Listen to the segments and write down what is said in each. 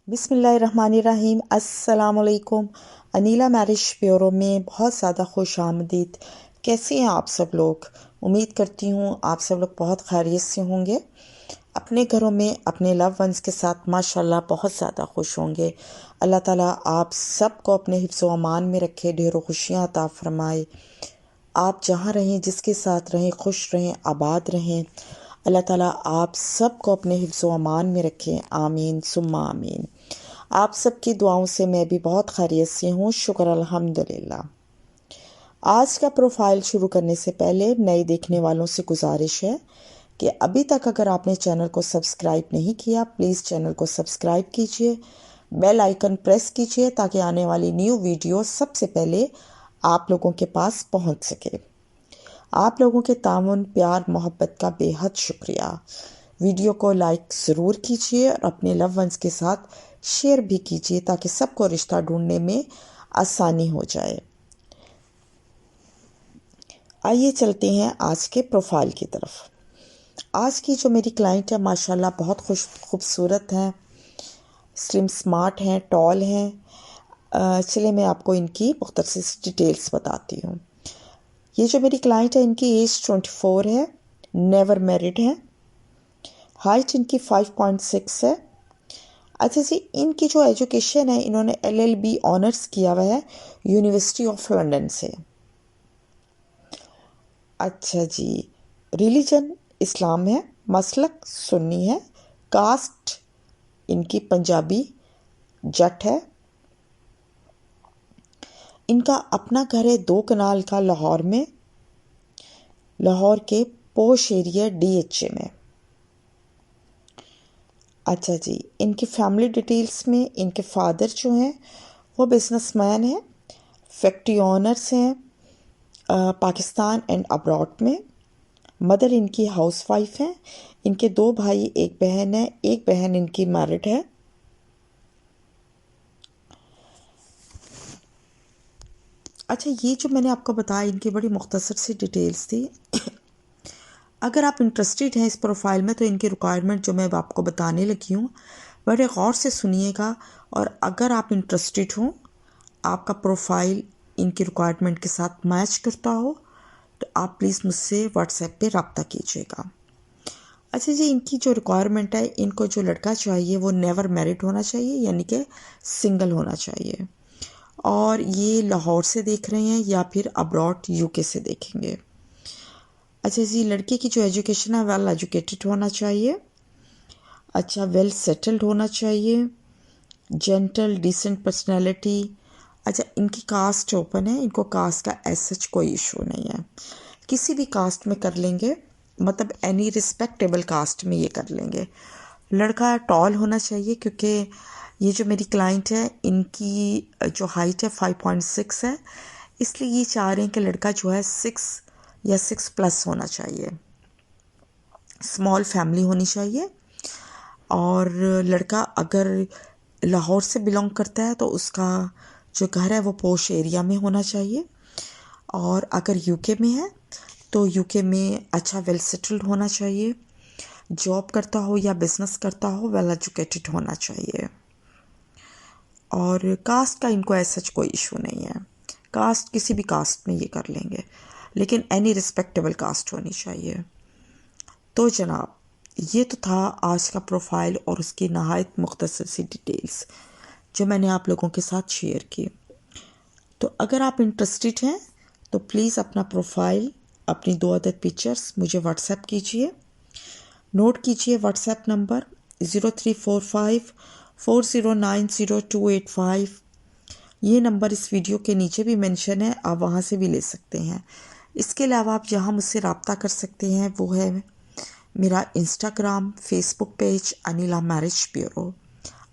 बिस्मिल्लाहिर्रहमानिर्रहीम। अस्सलाम वालेकुम। अनीला मैरिज ब्यूरो में बहुत ज़्यादा खुश आमदीद। कैसे हैं आप सब लोग? उम्मीद करती हूँ आप सब लोग बहुत खैरियत से होंगे, अपने घरों में अपने लव वंस के साथ माशाल्लाह बहुत ज़्यादा खुश होंगे। अल्लाह ताला आप सबको अपने हिफ्ज़ व अमान में रखे, ढेरों खुशियाँ अता फरमाए। आप जहाँ रहें, जिसके साथ रहें, खुश रहें, आबाद रहें। अल्लाह ताला आप सबको अपने हिफ्ज़ व अमान में रखें। आमीन सुम्मा आमीन। आप सबकी दुआओं से मैं भी बहुत खैरियत से हूँ, शुक्र अल्हम्दुलिल्लाह। आज का प्रोफाइल शुरू करने से पहले नए देखने वालों से गुजारिश है कि अभी तक अगर आपने चैनल को सब्सक्राइब नहीं किया, प्लीज़ चैनल को सब्सक्राइब कीजिए, बेल आइकन प्रेस कीजिए ताकि आने वाली न्यू वीडियो सबसे पहले आप लोगों के पास पहुंच सके। आप लोगों के तामुन, प्यार, मोहब्बत का बेहद शुक्रिया। वीडियो को लाइक ज़रूर कीजिए और अपने लव वंस के साथ शेयर भी कीजिए ताकि सबको रिश्ता ढूंढने में आसानी हो जाए। आइए चलते हैं आज के प्रोफाइल की तरफ। आज की जो मेरी क्लाइंट है माशाल्लाह बहुत खूबसूरत हैं, स्लिम स्मार्ट हैं, टॉल हैं। चलिए मैं आपको इनकी मुख्तसर डिटेल्स बताती हूँ। ये जो मेरी क्लाइंट है इनकी एज 24 है, नेवर मैरिड है, हाइट इनकी 5.6 है। अच्छा जी, इनकी जो एजुकेशन है इन्होंने LLB ऑनर्स किया हुआ है यूनिवर्सिटी ऑफ लंदन से। अच्छा जी, रिलीजन इस्लाम है, मसलक सुन्नी है, कास्ट इनकी पंजाबी जट है। इनका अपना घर है 2 कनाल का लाहौर में, लाहौर के पोश एरिया DHA में। अच्छा जी, इनकी फैमिली डिटेल्स में इनके फादर जो हैं वो बिजनेसमैन हैं, फैक्ट्री ऑनर्स हैं पाकिस्तान एंड अब्रॉड में। मदर इनकी हाउसवाइफ हैं। इनके 2 भाई 1 बहन है, 1 बहन इनकी मैरिड है। अच्छा, ये जो मैंने आपको बताया इनकी बड़ी मुख्तसर सी डिटेल्स थी। अगर आप इंटरेस्टेड हैं इस प्रोफाइल में तो इनकी रिक्वायरमेंट जो मैं आपको बताने लगी हूँ बड़े गौर से सुनिएगा, और अगर आप इंटरेस्टेड हो, आपका प्रोफाइल इनकी रिक्वायरमेंट के साथ मैच करता हो, तो आप प्लीज़ मुझसे व्हाट्सएप पे रब्ता कीजिएगा। अच्छा जी, इनकी जो रिक्वायरमेंट है, इनको जो लड़का चाहिए वो नेवर मैरिड होना चाहिए, यानी कि सिंगल होना चाहिए, और ये लाहौर से देख रहे हैं या फिर अब्रॉड UK से देखेंगे। अच्छा जी, लड़के की जो एजुकेशन है वेल एजुकेटेड होना चाहिए, अच्छा वेल सेटल्ड होना चाहिए, जेंटल डिसेंट पर्सनैलिटी। अच्छा, इनकी कास्ट ओपन है, इनको कास्ट का सच कोई इशू नहीं है, किसी भी कास्ट में कर लेंगे, मतलब एनी रिस्पेक्टेबल कास्ट में ये कर लेंगे। लड़का टॉल होना चाहिए क्योंकि ये जो मेरी क्लाइंट है इनकी जो हाइट है 5.6 है, इसलिए ये चाह रहे हैं कि लड़का जो है 6 या 6+ होना चाहिए। स्मॉल फैमिली होनी चाहिए, और लड़का अगर लाहौर से बिलोंग करता है तो उसका जो घर है वो पोश एरिया में होना चाहिए, और अगर UK में है तो UK में अच्छा वेल सेटल्ड होना चाहिए, जॉब करता हो या बिजनेस करता हो, वेल एजुकेटेड होना चाहिए, और कास्ट का इनको ऐसा कोई इशू नहीं है। कास्ट किसी भी कास्ट में ये कर लेंगे, लेकिन एनी रिस्पेक्टेबल कास्ट होनी चाहिए। तो जनाब, ये तो था आज का प्रोफाइल और उसकी नहायत मुख्तसर सी डिटेल्स जो मैंने आप लोगों के साथ शेयर की। तो अगर आप इंटरेस्टेड हैं तो प्लीज़ अपना प्रोफाइल, अपनी 2 अदद पिक्चर्स मुझे व्हाट्सएप कीजिए। नोट कीजिए व्हाट्सएप नंबर 034540908285। ये नंबर इस वीडियो के नीचे भी मेंशन है, आप वहाँ से भी ले सकते हैं। इसके अलावा आप जहाँ मुझसे रब्ता कर सकते हैं वो है मेरा Instagram, Facebook page Anila marriage bureau,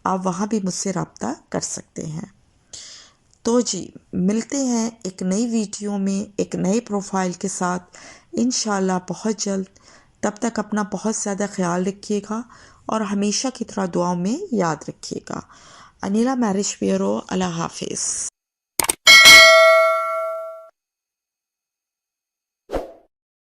आप वहाँ भी मुझसे रब्ता कर सकते हैं। तो जी, मिलते हैं एक नई वीडियो में एक नए प्रोफाइल के साथ इंशाल्लाह बहुत जल्द। तब तक अपना बहुत ज़्यादा ख्याल रखिएगा और हमेशा की तरह दुआओं में याद रखिएगा। अनीला मैरिज ब्यूरो, अल्लाह हाफिज़।